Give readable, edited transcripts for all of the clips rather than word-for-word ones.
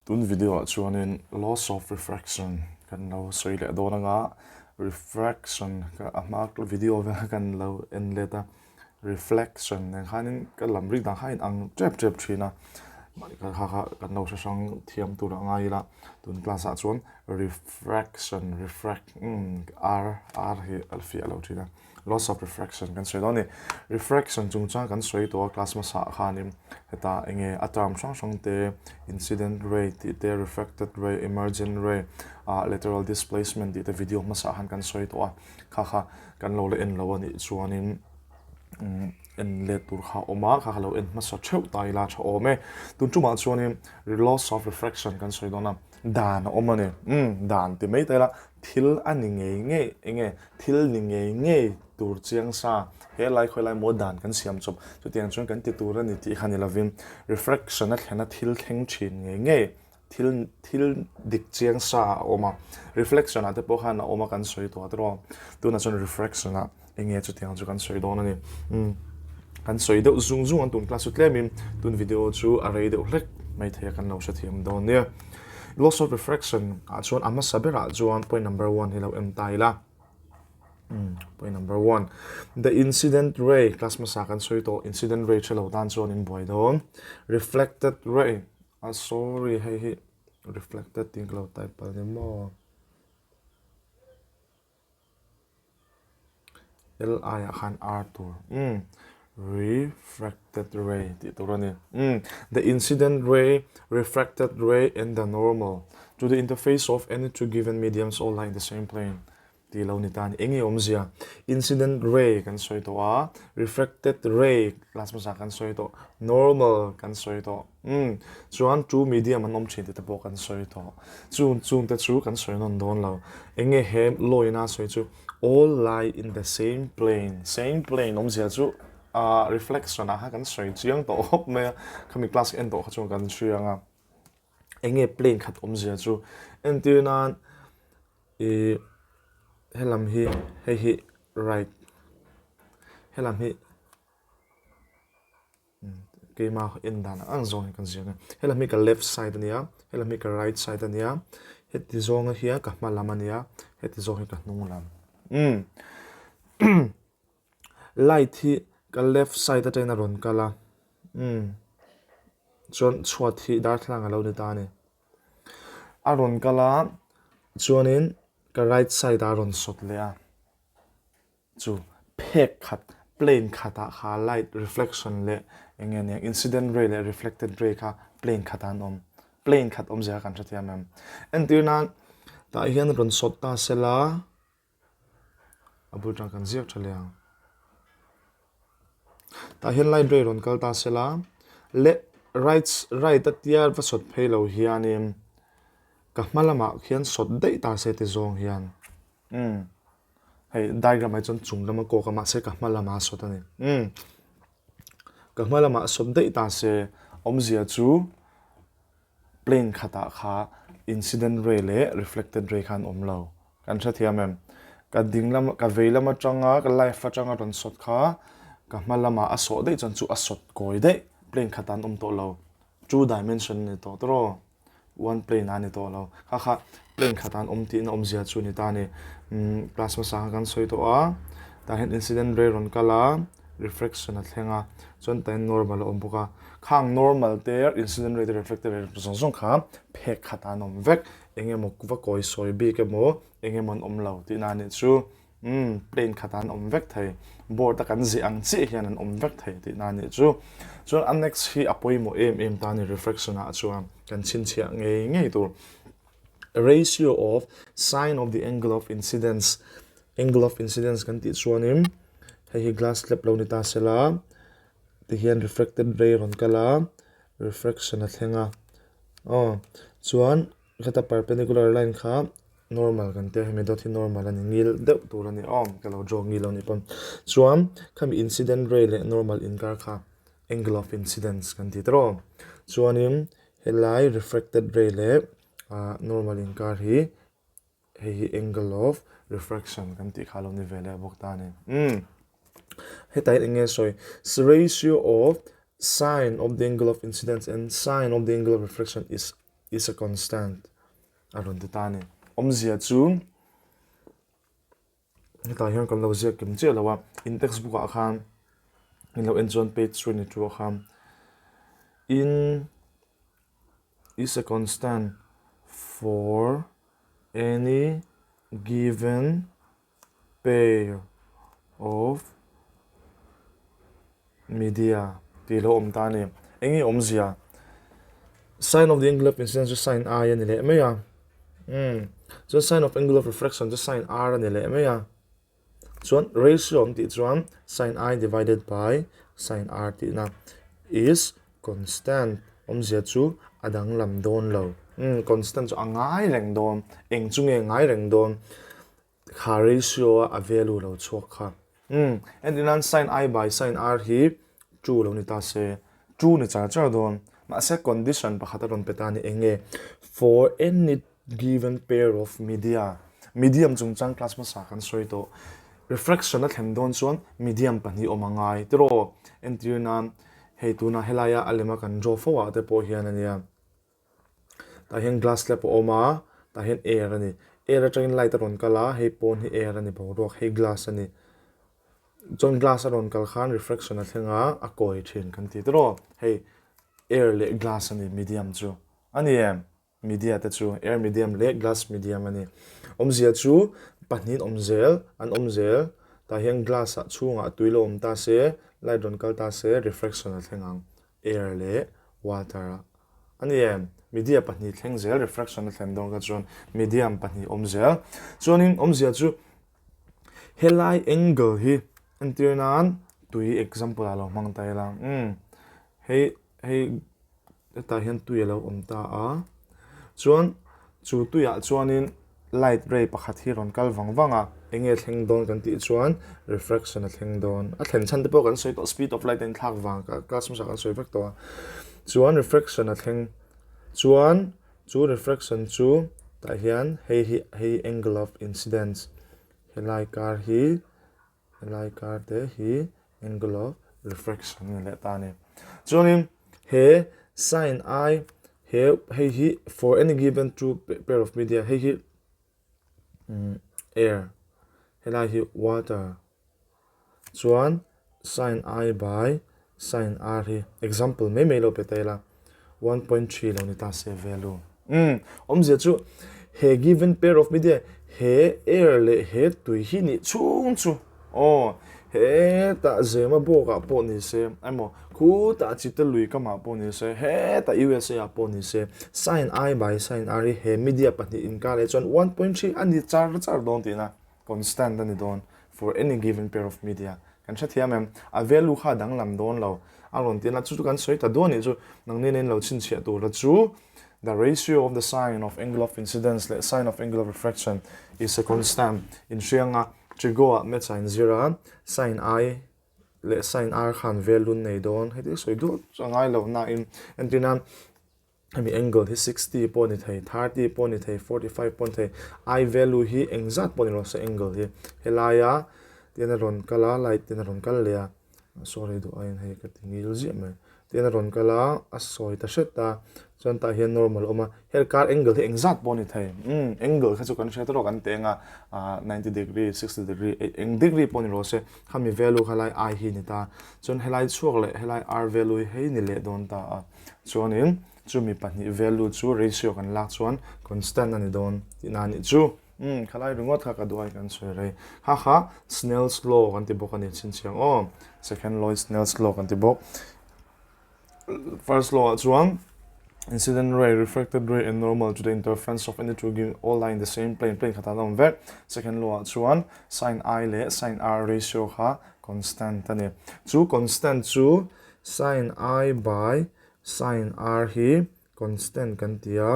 Tun video chuanin loss of refraction kan lo soi le do nga refraction ka amak video ve kan lo en leta reflection ne khanin ka lamri da khain ang trep thina ka kan lo sang thiam tu nga ila tun class a chuan refraction r hi alfi alo thina loss of refraction kan soi doni refraction chung cha kan soi to class ma sa khanim heta enge atam sang te incident ray te refracted ray emergent ray lateral displacement te video ma sa han kan soi to kha kan lo le en lo ani chuanin en le tur kha oma kha lo en ma sa theu tai la tha ome tun chuma chuanin loss of refraction kan soi dona dan omane dan ti mai te la thil ani nge thil ni nge tur chiang sa he lai khoi lai mo dan kan siam chop chu tiang chuan kan ti tur ani ti khani lovin refraction a thena thil theng thin nge thil dik chiang sa oma reflection ate po khana oma kan soi to atro tu na chon refraction a enge chu tiang chu kan soi don ani kan soi deuh zung an tun class utlemim tun video chu array deuh hlek mai thei kan lo sha thiam don ne loss of refraction a chuan ama sabera chuan point number 1 hello em tai la point number 1 the incident ray class ma sa kan soi to incident ray chelo dan chuan in boy don reflected ray sorry hey reflected ting lo type pa ne mo l I khan r tur refracted ray ti turani the incident ray refracted ray and the normal to the interface of any two given mediums all lie in the same plane ti lo ni tan engi omzia incident ray kan soi to refracted ray class ma sa kan soi to normal kan soi to chuan two medium an om chin te po kan soi to chung te chu kan soi non don lo enge hem loina soi chu all lie in the same plane omzia chu reflection a kan soi chiang to hop me khami class en to chu kan chianga enge plane khat omzia chu entinan helam hi hei right helam hi ke ma in dan ang zone kan zia helam hi ka left side ania helam hi ka right side ania heti zong hi ka ma lam ania heti zong hi ka hnung lam light hi ka left side atena ron kala chon chhuat hi dar thlang alo ni ta ni aron kala chuanin ka right side aron sot le a chu phek khat plane khata kha light reflection le engene incident ray le reflected ray kha plane khatan om plane khat om ja kan thatia mem entirna ta hian ron sot ta sela abu tang kan ziak thalia ta hian light ray ron kal ta sela le right atia va sot phelo hianin ka hmalama khian sot dei ta se te zong hian hei diagram ai chon chunglama ko kama se ka hmalama sot ani ka hmalama sot dei ta se omzia chu plane khata kha incident ray le reflected ray khan omlo kan thatia mem ka dinglam ka veilam atanga ka life atanga ron sot kha ka hmalama a so dei chon chu a sot koi dei plane khatan to lo two dimension ni to tro one plane ani to lo kha plane khatan ti na zia chu ni ta ni plasma sa kan soi to a ta hen incident ray ron kala refraction a thlenga chon ta normal boka khang normal te incident ray reflected ray zong kha phek khatan vek enge mo kuwa koi soi bi ke mo enge mon lo ti na ni chu plane khatan vek thai board ta kan zi ang chi hian an vek thai ti na ni chu next hi apoi mo em ta ni refraction a chuan kan chin chia nge tur ratio of sine of the angle of incidence kan ti chuanim hei glass slab lo ni ta sela ti hian refracted ray ron kala refraction a thlenga chuan khata perpendicular line kha normal kan te hemi dot hi normal ani ngil deuh tur ani kalo draw ngil ani pon chuan khami incident ray le normal inkar kha angle of incidence kan ti tro chuanin helai refracted ray le normal inkar hi angle of refraction kan ti khalo ni vele bok ta ni hetai enge soi ratio of sine of the angle of incidence and sine of the angle of refraction is is a constant aron ti ta ni omzia chu ta hian kan lo zia kim che lawa in textbook a khan in lo enjon page 22 kham in is a constant for any given pair of media ti lo om ta ni engi omzia sign of the angle of incidence just sign I ani le me ya just sign of angle of refraction just sign R ani le me ya chuan ratio om ti chuan sin I divided by sin R ti na is constant omzia chu adang lam don lo constant chu angai reng don eng chunge ngai reng don kha ratio a value lo chok kha and in sin I by sin R hi chu lo ni ta se chu ni cha don ma se condition pakhat ron petani enge for any given pair of medium chung chang class ma sa kan soi to refraction a thlem don chuan medium pani omangai tro entirna hei tuna helaya alema kan draw forwa te po hian ania ta hian glass le po oma ta hian air ani air atangin light ron kala hei pon hi air ani bo ro hei glass ani chon glass ron kal khan refraction a thlenga a koi thin kan ti tro hei air le glass ani medium chu ani media te chu air medium le glass medium ani omzia chu pahnin omzel an omzel ta hian glass a chunga tuilo om ta se light ron kal ta se refraction a thlengang air le water ani media pahni thlengzel refraction a thlem dong ka chon medium pahni omzel chonin omzia chu helai angle hi antirnan tui example alo mang tai la hei ta hian tui alo om ta a chuan chu tuya chuanin light ray pakhat hi ron kal wangwanga enge thleng don kan ti chuan refraction a thleng don a thlen chan te po kan soi to speed of light in thak wang ka class ma sa kan soi vek to chuan refraction a thleng chuan chu refraction chu ta hian hei angle of incidence helai kar te hi angle of refraction le ta ni chuanin he sin I he for any given true pair of media he air helai hi water chuan sin I by sin R hi example me lo petela 1.3 lo ni ta se value omzia chu he given pair of media he air le he tui hi ni chung chu he ta zema bo ka po ni se amo khu ta chita lui ka ma po ni se he ta USA a po ni se sin I by sin R he media pahni in ka le chon 1.3 ani char don ti na constant ani don for any given pair of media kan cha thiam a value kha dang lam don lo alon ti na chu kan soi ta don ni chu nang nen lo chin chia tu la chu the ratio of the sign of angle of incidence le sign of angle of refraction is a constant in shrianga trigoa met sin 0 sin I le sin R khan value nei don heti soi du changai lo na in entina ami angle hi 60 pon ni thei 30 pon ni thei 45 pon thei I value hi exact pon ro se angle hi helaya tiana ron kala light tiana ron kal le sorry do ain hei ka tingil ji me tiana ron kala a soi ta seta chon ta hian normal oma her car angle hi exact pon ni thei angle kha chu kan seta ro kan tenga 90 degree 60 degree 8 degree pon ro se khami value khalai I hi ni ta chon helai chuak le helai R value hei ni le don ta chonin chu mi pahni value chu ratio kan lak chuan constant ani don tina ni chu khalai rungot kha ka duai kan soi rei ha Snell's law kan ti bok ani chin chiang second law is Snell's law kan ti bok first law chuan incident ray refracted ray and normal to the interference of any two given all lie in the same plane khata dom ve second law chuan sin I le sin R ratio kha constant ani chu constant chu sin I by sin R hi constant kan tia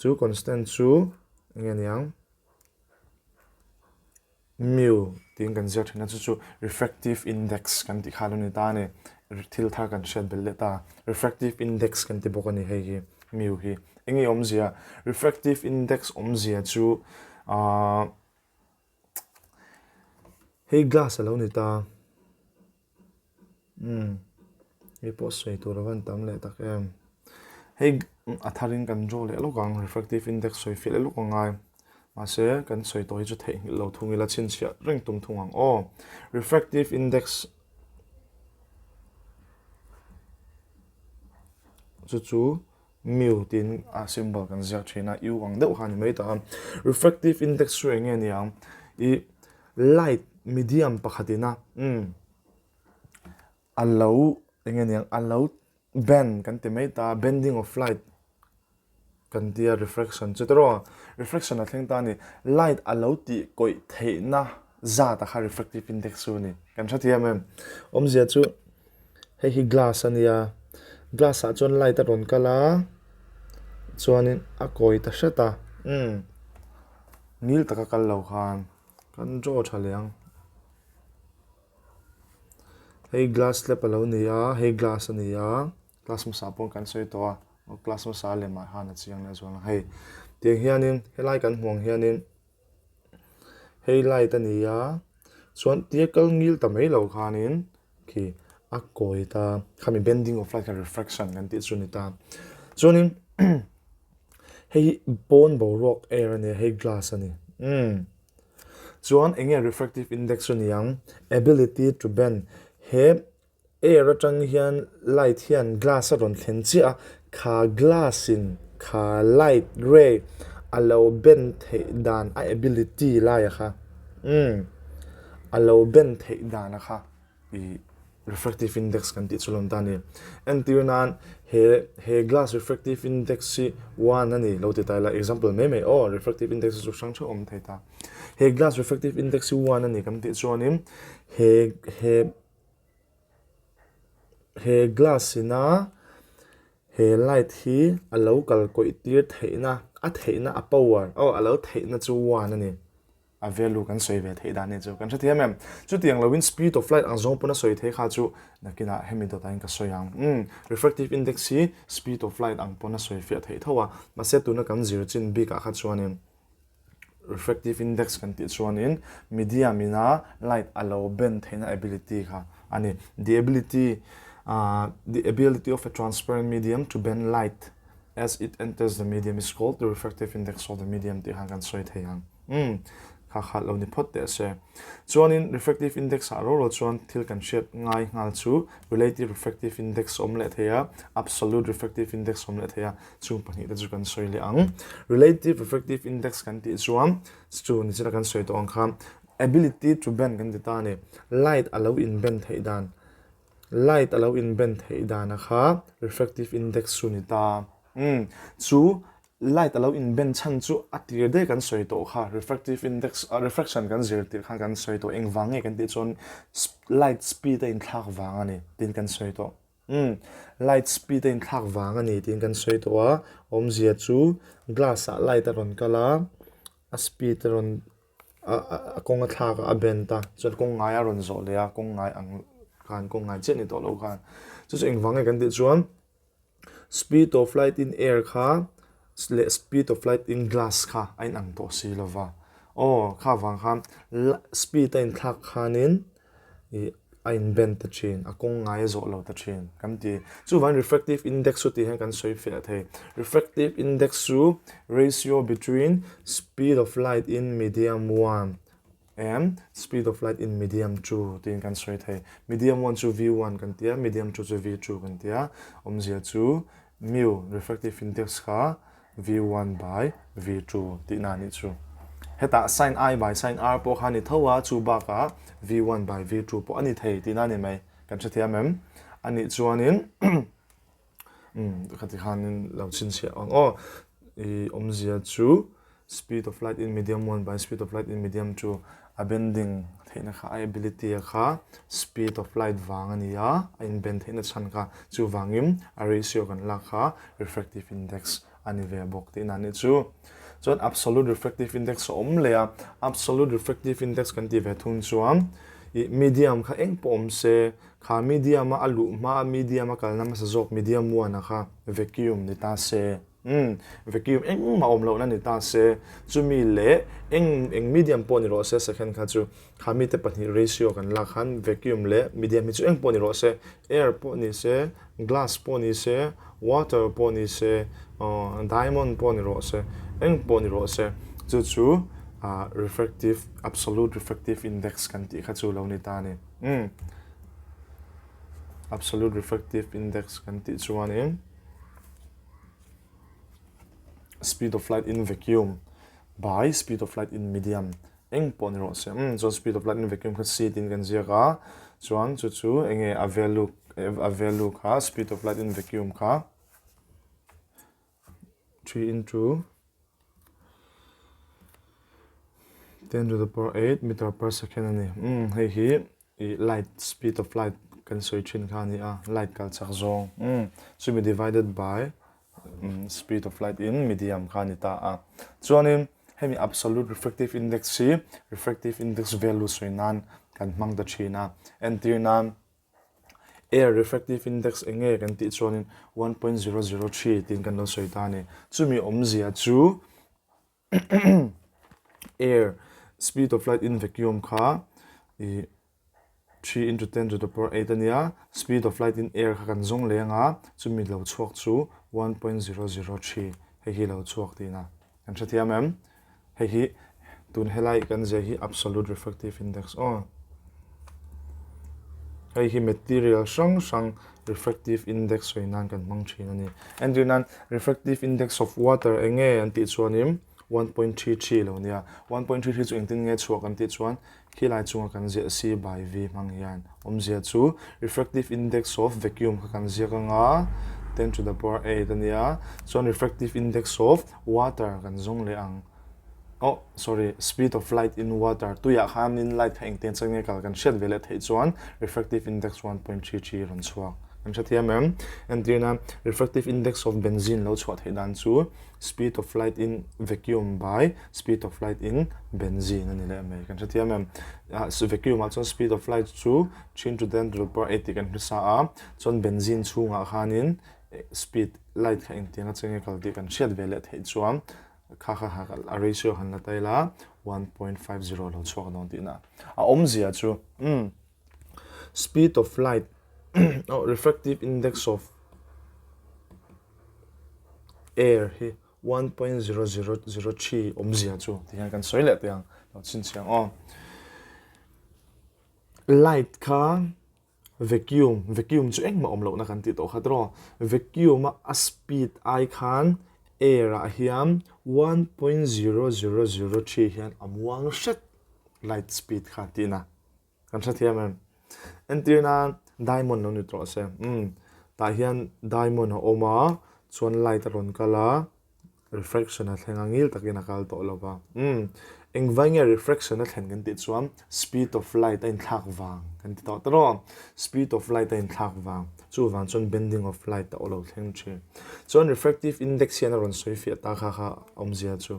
chu constant chu nganiang mu ting kan zia thina chu refractive index kan ti khaluni ta ne thil thar kan shed bel ta refractive index kan ti bokani hei mu hi engi omzia refractive index omzia chu hei glass alo ni ta mi po sei to rawan tam le tak hei atharin kan draw le lo gang refractive index soi fit le lo ngai ma se kan soi to hi chu thei lo thungi la chin sia ring tum thungang o refractive index chu mu tin a symbol kan zia thina u ang deuh han mai ta refractive index su enge niang I light medium pakhatina allow enge niang allow bend kan te mai ta bending of light kan tia refraction chutro refraction a thleng ta ni light allow ti koi theina za ta kha refractive index su ni kan thatia mem om zia chu hei hi glass ania glass a chon light a ron kala chuanin a koi ta hreta nil taka kal lo khan kan draw thaleang hei glass le palo nia hei glass ania glass ma sapon kan soi to a glass ma sa le ma han a chiang na chuan hei tiang hianin helai kan huang hianin hei light ania chuan tiakal ngil ta mai lo khanin ki a koi ta khami bending of light refraction kan ti chu ni ta chuanin hei bone bo rock air ania hei glass ani chuan enge refractive index chu niang ability to bend he air atang hian light hian glass a ron thlen chi a kha glass in kha light ray allow bend the dan a ability la ya kha allow bend the dan a kha I refractive index kan ti chulom ta ni antiunan he glass refractive index si 1 ani lo ti ta la example me refractive index chu sang chu om thei ta he glass refractive index si 1 ani kam ti chuanin he glass ina he light hi allow kal koi tir theina a theina a power allow theina chu 1 ani a value kan soi ve thei da ne chu kan thatia mem chu tiang lowin speed of light ang zong puna soi the kha chu nakina hemi to tain ka soyang refractive index hi speed of light ang puna soi fe thei thowa ma se tu na kan 0 chin b ka kha chuanin refractive index kan ti chuanin medium ina light allow bend theina ability kha ani the ability of a transparent medium to bend light as it enters the medium is called the refractive index of the medium ti hang kan soi theiang kha lo ni phot te se chuanin refractive index a ro chuan thil kan shet ngai ngal chu relative refractive index om le theya absolute refractive index om le theya chu pani ta chu kan soi le ang relative refractive index kan ti chuan chu ni chira kan soi to ang kham ability to bend kan ti ta ne light allow in bend thei dan light allow in bend thei dan a kha refractive index chu ni ta chu light allow in bend chan chu atir de kan soi to kha refractive index refraction kan zir tir kha kan soi to eng wange kan ti chon light speed in thak wang ani tin kan soi to light speed in thak wang ani tin kan soi to a om zia chu glass a light a ron kala a speed ron a kong a thak a bend ta chon kong ngai a ron zo le a kong ngai ang kan kong ngai chen ni to lo khan chu eng wange kan ti chuan speed of light in air kha speed of light in glass kha ain ang to si lova kha wang kha speed in thak khanin ain bend ta chin akong ngai zo lo ta chin kam ti chu van refractive index su ti han kan soi fe the refractive index su ratio between speed of light in medium 1 and speed of light in medium 2 tin kan soi the medium 1 chu v1 kan tia medium 2 chu v2 kan tia om zia chu mu refractive index kha v1 by v2 ti na ni chu heta sin I by sin R po khani thowa chu ba ka v1 by v2 po ani thei ti na ni mai kan chathia mem ani chuanin khati khanin lo chin sia om zia chu speed of light in medium 1 by speed of light in medium 2 a bending theina kha ability kha speed of light wang ania in bend theina chan kha chu wangim a ratio kan la kha refractive index ani ve bok te na ni chu chon absolute refractive index om le absolute refractive index kan ti ve thun chuam medium kha eng pom se kha medium a alu ma medium a kal nam sa jok medium 1 kha vacuum ni ta se vacuum eng ma om lo na ni ta se chumi le eng medium po ni ro se second kha chu kha mi te pani ratio kan la khan vacuum le medium mi chu eng po ni ro se air po ni se glass po ni se water poni se diamond poni ro se eng poni ro se chu refractive absolute refractive index kan ti kha chu lo ni ta ni absolute refractive index kan ti chuan in speed of light in vacuum by speed of light in medium eng pon ro se so speed of light in vacuum kha c tin kan zia ka chuan chu enge a value kha speed of light in vacuum kha 3 into 10 to the power 8 meter per second ani hei hi light speed of light kan soi thin kha ni a light kal chak zong so be divided by speed of light in medium kha ni ta a chuanin hemi absolute refractive index si refractive index value soinan kan mang da thina and tirnan air refractive index enge kan ti chuanin 1.003 tin kan lo soi ta ni chumi omzia chu air speed of light in vacuum kha 3 into 10 to the power 8 ania speed of light in air kha kan zong lenga chumi lo chuak chu 1.003 hei hi lo chuak tina kan chathia mem hei hi tun helai kan je hi absolute refractive index hei hi material sang refractive index soinan kan mang thin ani and rinan refractive index of water enge anti chuanim 1.33 lo nia 1.33 chu engtin nge chuak kan ti chuan khilai chunga kan zia c by v mang hian omzia chu refractive index of vacuum kha kan zia ka nga 10 to the power 8 ania chuan refractive index of water kan zong le ang speed of light in water tu ya khan in light ha engten change kal kan shet vele thei chuan refractive index 1.33 ron chuak kan chathia mem and tina refractive index of benzene lo chhuat hedan chu speed of light in vacuum by speed of light in benzene ani le me kan chathia mem so vacuum also speed of light chu 3 to 10 to the power 8 kan sa a chon benzene chunga khanin speed light ha engten change kal ti kan shet vele thei chuan kha a ratio han la taila 1.50 lo chhuak don tina a omzia chu speed of light refractive index of air hi 1.0003 omzia chu tihan kan soile tiang lo chin chiang light kha vacuum chu engma omlo na kan ti to khatro vacuum a speed ai khan air a hiam 1.0003 hian amwang shet light speed kha tina kan thathiam entirna diamond no ni tro se ta hian diamond oma chuan light ron kala refraction a thlengangil takina kal to lova engwanga refraction a thlen kan ti chuan speed of light in thak wang kan ti to tro speed of light in thak wang chu wang chuan bending of light ta olo thleng thi chuan refractive index hian ron soi fi ta kha omzia chu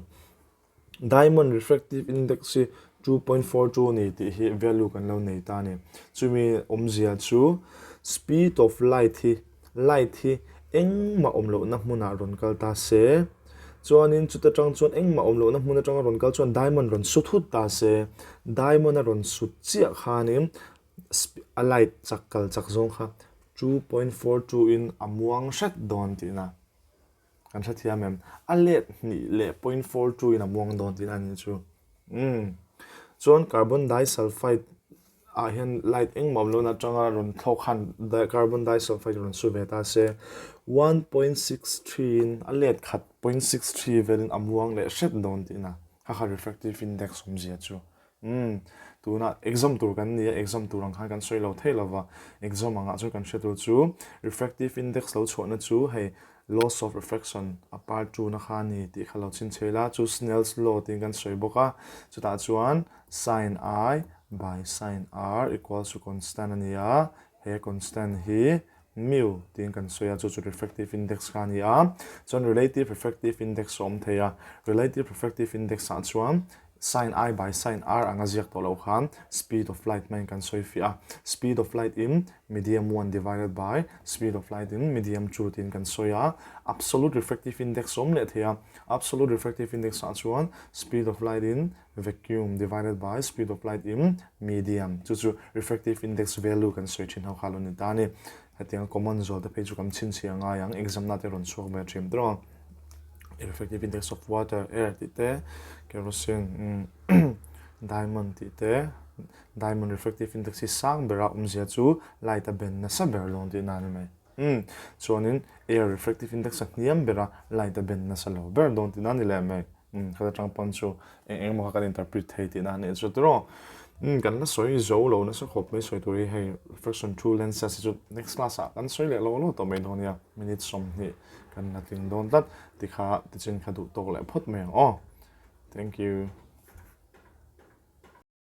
diamond refractive index si 2.42 ni ti hi value kan lo nei ta ni chumi omzia chu speed of light hi engma omlo na hmuna ron kal ta se chuanin chuta tang chuan engma omlo na hmuna tang ron kal chuan diamond ron suthut ta se diamond a ron sut chia khanin a light chakal chakzong kha 2.42 in amuang shat don tina kan thathia mem a let ni le 0.42 in amuang don tina ni chu chuan carbon disulfide a hian light engmom lo na tanga ron thokhan the carbon disulfide ron su ve ta se 1.63 in a let khat 0.63 velin amuang le shet don tina ha refractive index somzia chu tuna exam tur kan ni exam turang khan kan soi lo theilawa exam anga chu kan shetu chu refractive index lo chhona chu hei loss of refraction apart chu na khani ti khalo chin chela chu Snell's law tin kan soi boka chuta chuan sin I by sin R equals to constant ania he constant hi mu tin kan soya chu refractive index khania chon relative refractive index som theya relative refractive index sa chuan sin I by sin R anga ziak to lo khan speed of light man kan soi fia speed of light in medium 1 divided by speed of light in medium 2 tin kan soya absolute refractive index som le thea absolute refractive index sa chuan speed of light in vacuum divided by speed of light in medium chu refractive index value kan soi thin ho khalon ni tani tiếng common result page chu kam chin chia nga yang exam na te ron suak me trim dro refractive index of water air ti te kerosene diamond ti te diamond refractive index is sang bera zia chu light a ben na sa ber long ti na ni mai chuanin air refractive index a hniam bera light a ben na sa lo ber don ti na ni le mai kada tang pon chu eng mo ka interpret thei ti na ni chu tro kan na soi zo lo na sa khop mai soi turi hei refraction through lens sa chu next class a kan soi le lo to mai don ya minute som ni kan na ting don tat ti kha ti chen kha du tok le phot me thank you